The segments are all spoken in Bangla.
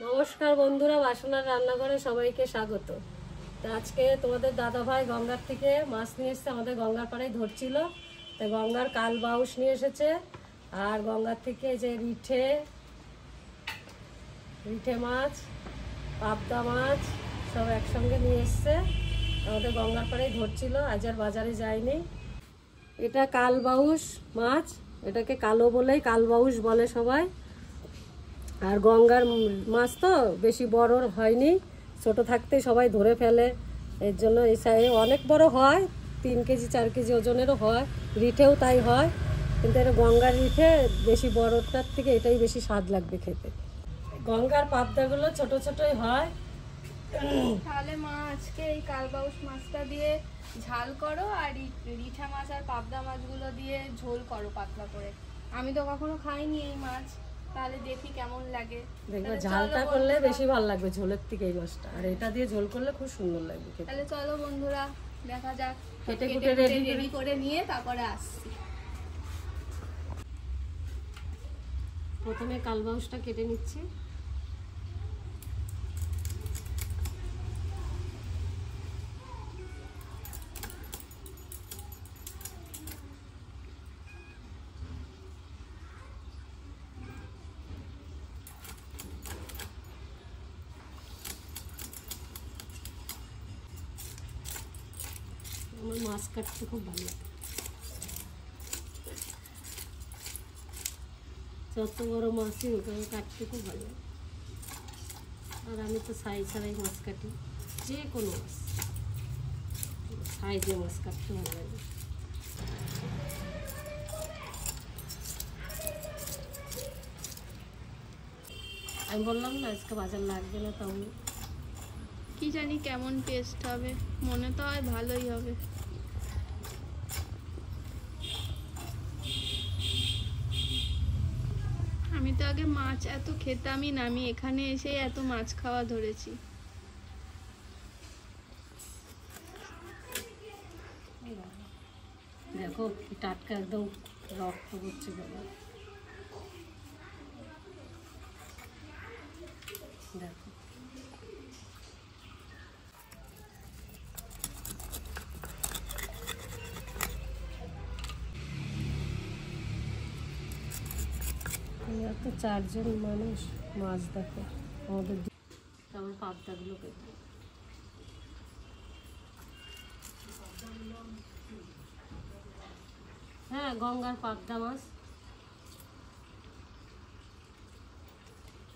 নমস্কার বন্ধুরা, বাসনার রান্নাঘরে সবাইকে স্বাগত। তো আজকে তোমাদের দাদা ভাই গঙ্গার থেকে মাছ নিয়ে এসেছে, আমাদের গঙ্গার পাড়ায় ধরছিল। তো গঙ্গার কাল বাউস নিয়ে এসেছে, আর গঙ্গার থেকে যে রিঠে মাছ, পাবদা মাছ সব একসঙ্গে নিয়ে এসছে। আমাদের গঙ্গার পাড়ায় ধরছিল, আজ আর বাজারে যায়নি। এটা কাল বাউস মাছ, এটাকে কালো বলেই কাল বাউস বলে সবাই। আর গঙ্গার মাছ তো বেশি বড় হয়নি, ছোট থাকতে সবাই ধরে ফেলে, এর জন্য এই সাইজে অনেক বড় হয়, 3 কেজি 4 কেজি ওজনেরও হয়, রিঠেও তাই হয়। কিন্তু এটা গঙ্গার রিঠে বেশি বড়টার থেকে এটাই বেশি স্বাদ লাগবে খেতে। গঙ্গার পাবদাগুলো ছোট ছোটই হয়। তাহলে মা আজকে এই কালবাউস মাছটা দিয়ে ঝাল করো, আর রিঠা মাছ আর পাবদা মাছগুলো দিয়ে ঝোল করো পাতলা করে। আমি তো কখনো খাইনি এই মাছ, তাহলে দেখি কেমন লাগে। দেখবে ঝালটা করলে বেশি ভালো লাগবে ঝোলের থেকে এই মাছটা, আর এটা দিয়ে ঝোল করলে খুব সুন্দর লাগবে খেতে। তাহলে চলো বন্ধুরা দেখা যাক, কেটে রেডি করে নিয়ে তারপরে আসছি। প্রথমে কালবাউসটা কেটে নিচ্ছি। আমার মাছ কাটতে খুব ভালো লাগে, যত বড় মাছই হোক আমি কাটতে খুব ভালো লাগে। আর আমি তো ছাই ছাড়াই মাছ কাটি, যে কোনো মাছ ছাই দিয়ে মাছ কাটতে ভালো লাগে। আমি বললাম না আজকে বাজার লাগবে না, তাও কি জানি কেমন টেস্ট হবে, মনে তো হয় ভালোই হবে। আমি তো আগে মাছ এত খেতামই না, আমি এখানে এসে এত মাছ খাওয়া ধরেছি। দেখো কি টাটকা, একদম রক্ত করছে দেখো। তো 4 জন মানুষ মাছ দেখো আমাদের। তারপর পাবদাগুলো কেটে, হ্যাঁ গঙ্গার পাবদা মাছ।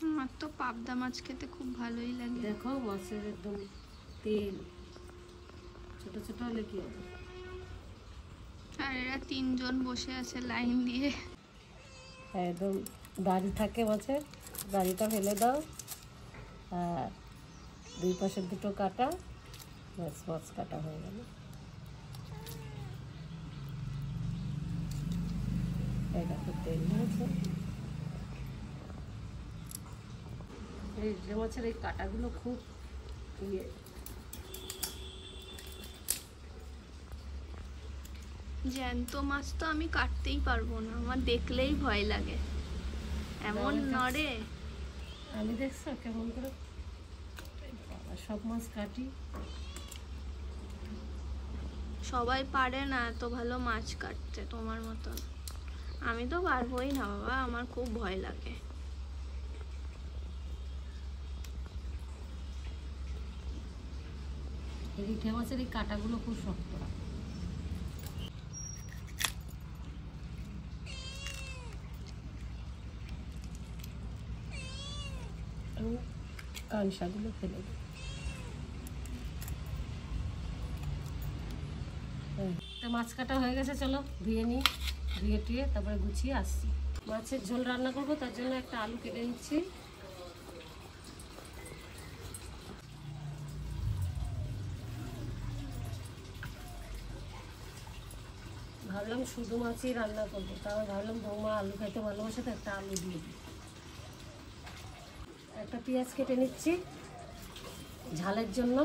আমার তো পাবদা মাছ খেতে খুব ভালোই লাগে। দেখো মাছের একদম তেল, ছোট ছোট হলে কি হবে। আর এরা 3 জন বসে আছে লাইন দিয়ে। একদম দাড়ি থাকে মাছের, দাড়িটা ফেলে দাও, আর 2 পাশের দুটো কাটা, মাছ কাটা হয়ে গেল। এই দেখো তেল হয়েছে। এই যে মাছের এই কাটাগুলো খুব ইয়ে, জ্যান্ত মাছ তো আমি কাটতেই পারবো না, আমার দেখলেই ভয় লাগে, এমন নড়ে। আমি দেখছো কেমন করে সব মাছ কাটি। সবাই পারে না এত ভালো মাছ কাটতে তোমার মতন, আমি তো পারবোই না বাবা, আমার খুব ভয় লাগে। রিঠে মাছের এই কাটাগুলো খুব শক্ত। কানসাগুলো ফেলে দিই। তো মাছ কাটা হয়ে গেছে, চলো ধুয়ে নিই, ধুয়ে টুয়ে তারপরে গুছিয়ে আসছি। মাছের ঝোল রান্না করবো, তার জন্য একটা আলু কেটে নিচ্ছি। ভাবলাম শুধু মাছই রান্না করবো, তারপর ভাবলাম বৌমা আলু খেতে ভালোবাসে, তো একটা আলু দিয়ে দিই। একটা পেঁয়াজ কেটে নিচ্ছি ঝালের জন্য,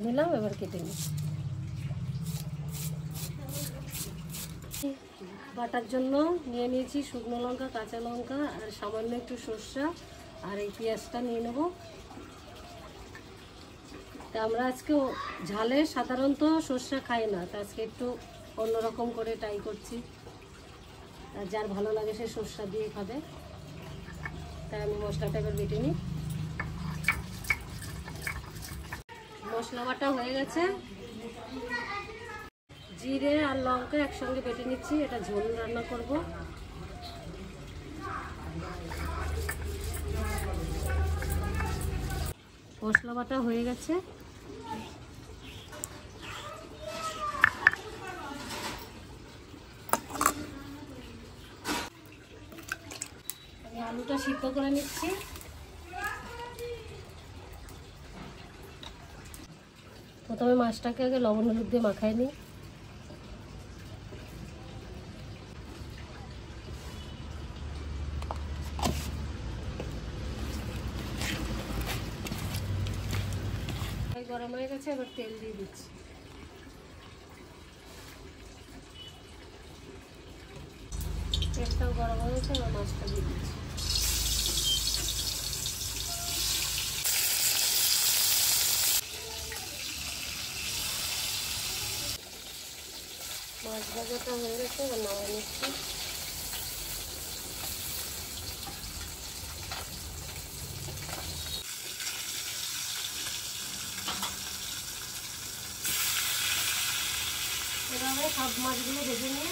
নিলাম, এবার কেটে নিচ্ছি। বাটার জন্য নিয়ে নিয়েছি শুকনো লঙ্কা, কাঁচা লঙ্কা আর সামান্য একটু সর্ষা আর এই পেঁয়াজটা নিয়ে নেব। তা আমরা আজকে ঝালে সাধারণত সর্ষা খাই না, তা আজকে একটু অন্যরকম করে ট্রাই করছি। আর যার ভালো লাগে সে সর্ষা দিয়ে খাবে। তাই আমি মশলাটা এবার বেটে নিই। মশলা বাটা হয়ে গেছে, জিরে আর লঙ্কা একসঙ্গে বেটে নিচ্ছি, এটা ঝোল রান্না করব। মশলা বাটা হয়ে গেছে, আমি আলুটা সিদ্ধ করে নিচ্ছি। প্রথমে মাছটাকে আগে লবণ হলুদ দিয়ে মাখাই নিই। গরম হয়ে গেছে, এবার তেল দিয়ে দিচ্ছি। তেলটাও গরম হয়ে গেছে, এবার মাছটা দিয়ে দিচ্ছি। মাছ ভাজাটা হয়ে গেছে, এবার নামিয়ে নিচ্ছি। এভাবে সব মাছগুলো ভেজে নিয়ে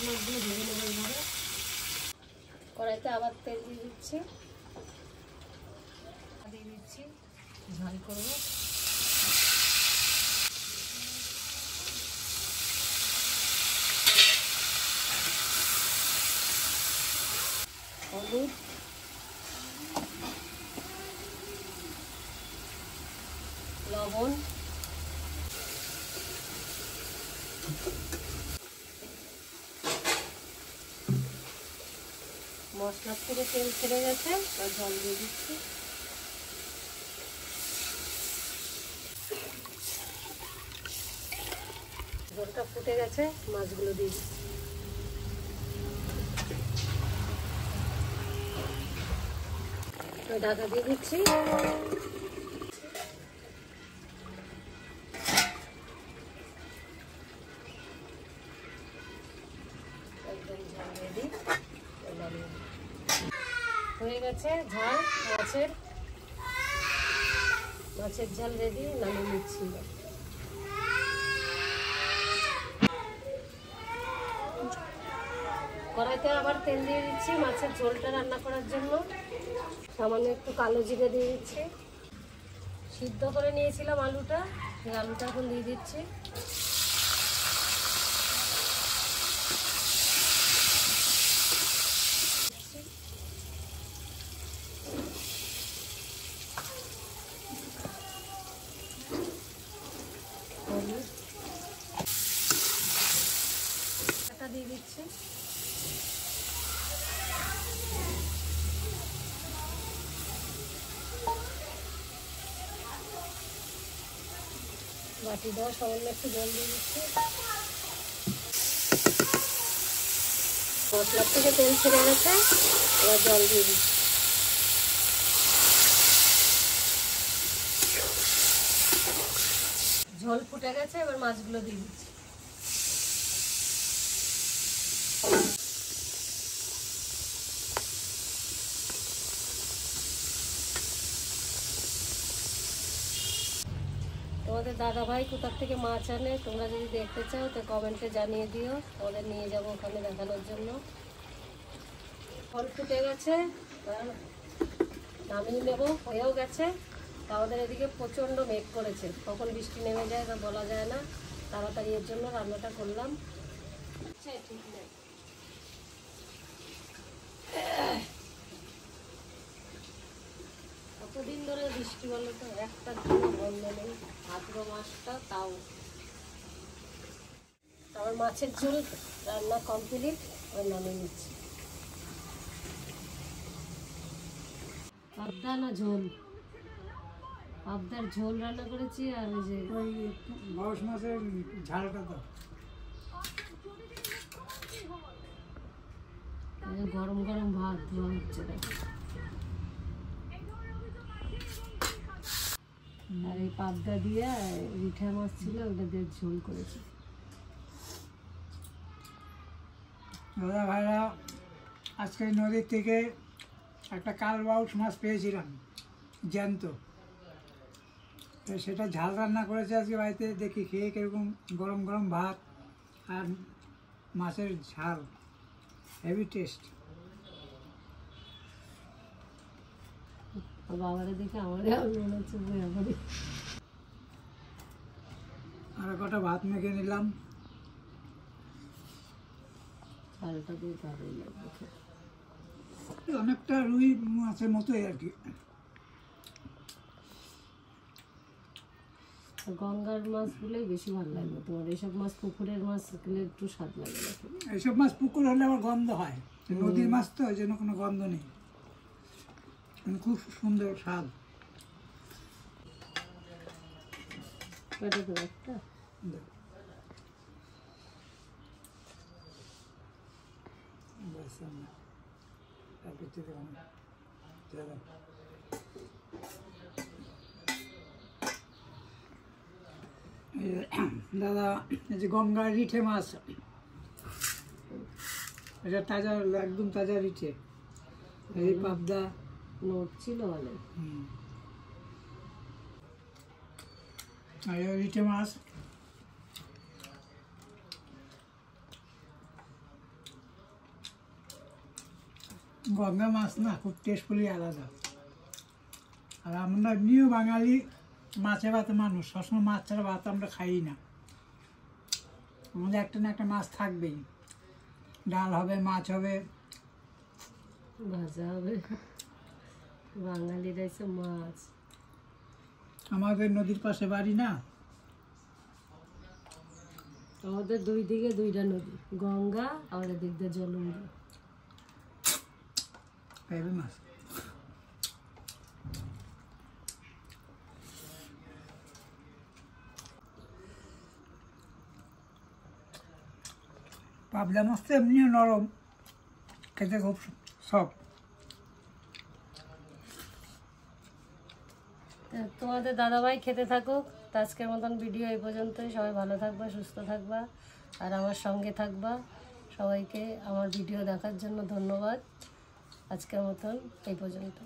মাছগুলো ভেজে নেবো। এইভাবে কড়াইতে আবার তেল দিয়ে দিচ্ছি, ঝাল করবো। হলুদ, লবণ, মশলার থেকে তেল ছেড়ে গেছে, আর জল দিয়ে দিচ্ছি। জলটা ফুটে গেছে, মাছগুলো দিয়ে দিচ্ছি। ঢাকা দিয়ে দিচ্ছি। একদম ঝাল রেডি হয়ে গেছে। ঝাল মাছের ঝাল রেডি, নামিয়ে নিচ্ছি। কড়াইতে আবার তেল দিয়ে দিচ্ছি মাছের ঝোলটা রান্না করার জন্য। সামান্য একটু কালো জিরে দিয়ে দিচ্ছি। সিদ্ধ করে নিয়েছিলাম আলুটা, সেই আলুটা এখন দিয়ে দিচ্ছি। দিয়ে দিচ্ছি। বাটি দেওয়া সামান্য একটু জল দিয়ে দিচ্ছি। মশলার থেকে তেল ছেড়ে গেছে, এবার জল দিয়ে দিচ্ছি। ঝোল ফুটে গেছে, এবার মাছগুলো দিয়ে দিচ্ছি। তোমাদের দাদা ভাই কোথার থেকে মাছ আনে, তোমরা যদি দেখতে চাও তো কমেন্টে জানিয়ে দিও, তোমাদের নিয়ে যাবো ওখানে দেখানোর জন্য। ফল ফুটে গেছে, নামিয়ে নেবো, হয়েও গেছে। আমাদের এদিকে প্রচণ্ড মেঘ করেছে, কখন বৃষ্টি নেমে যায় তা বলা যায় না। তাড়াতাড়ি এর জন্য রান্নাটা করলাম। ঠিক নেই, কতদিন ধরে বৃষ্টি বলো তো, একটা দিন বন্ধ নেই। ভাদ্র মাসটা তাও। আমার মাছের ঝোল রান্না কমপ্লিট, ওই নামিয়ে নিচ্ছি। পাবদা না ঝোল, পাবদার ঝোল রান্না করেছি। আর ওই যে ওই বাউশ মাছের ঝালটা দাও। এই যে গরম গরম ভাত ধোয়া হচ্ছে দেখো। আর এই পাবদা দিয়ে রিঠা মাছ ছিল, ওটা দিয়ে ঝোল করেছি। দাদা ভাইরা, আজকে নদীর থেকে একটা কালবাউস মাছ পেয়েছিলাম জ্যান্ত, তো সেটা ঝাল রান্না করেছে আজকে বাড়িতে। দেখি খেয়ে কীরকম, গরম গরম ভাত আর মাছের ঝাল, হেভি টেস্ট। বাবারে দেখে আমারই মনে হচ্ছে বইয়া পড়ি। আর কটা ভাত মেখে নিলাম। ঝালটা দিয়ে ভালোই লাগবে খেতে। অনেকটা রুই মাছের মতোই আর কি। গঙ্গার মাছগুলোই বেশি ভালো লাগবে তোমার, এইসব মাছ পুকুরের মাছ খেলে একটু স্বাদ লাগে না। এইসব মাছ পুকুর হলে আবার গন্ধ হয়, নদীর মাছ তো ওই জন্য কোনো গন্ধ নেই, খুব সুন্দর স্বাদ। এটা তো একটা দাদা, এই যে গঙ্গার রিঠে মাছ, এটা তাজা, একদম তাজা রিঠে। এই পাবদা নোট ছিল বলে। আর এই রিঠে মাছ, গঙ্গা মাছ না খুব টেস্টফুলি আলাদা। আর আমরা এমনিও বাঙালি মাছে ভাতে মানুষ, সবসময় মাছ ছাড়া ভাত আমরা খাই না। আমাদের একটা না একটা মাছ থাকবেই, ডাল হবে, মাছ হবে, ভাজা হবে। বাঙালির এসে মাছ। আমাদের নদীর পাশে বাড়ি না, আমাদের দুই দিকে দুইটা নদী, গঙ্গা আর এদিক দিয়ে জলঙ্গি। খাইবে মাছ। পাবদা মাছ তো এমনিও নরম, খেতে খুব সফট। তোমাদের দাদাভাই খেতে থাকুক। তো আজকের মতন ভিডিও এই পর্যন্তই। সবাই ভালো থাকবা, সুস্থ থাকবা, আর আমার সঙ্গে থাকবা। সবাইকে আমার ভিডিও দেখার জন্য ধন্যবাদ। আজকের মতন এই পর্যন্ত।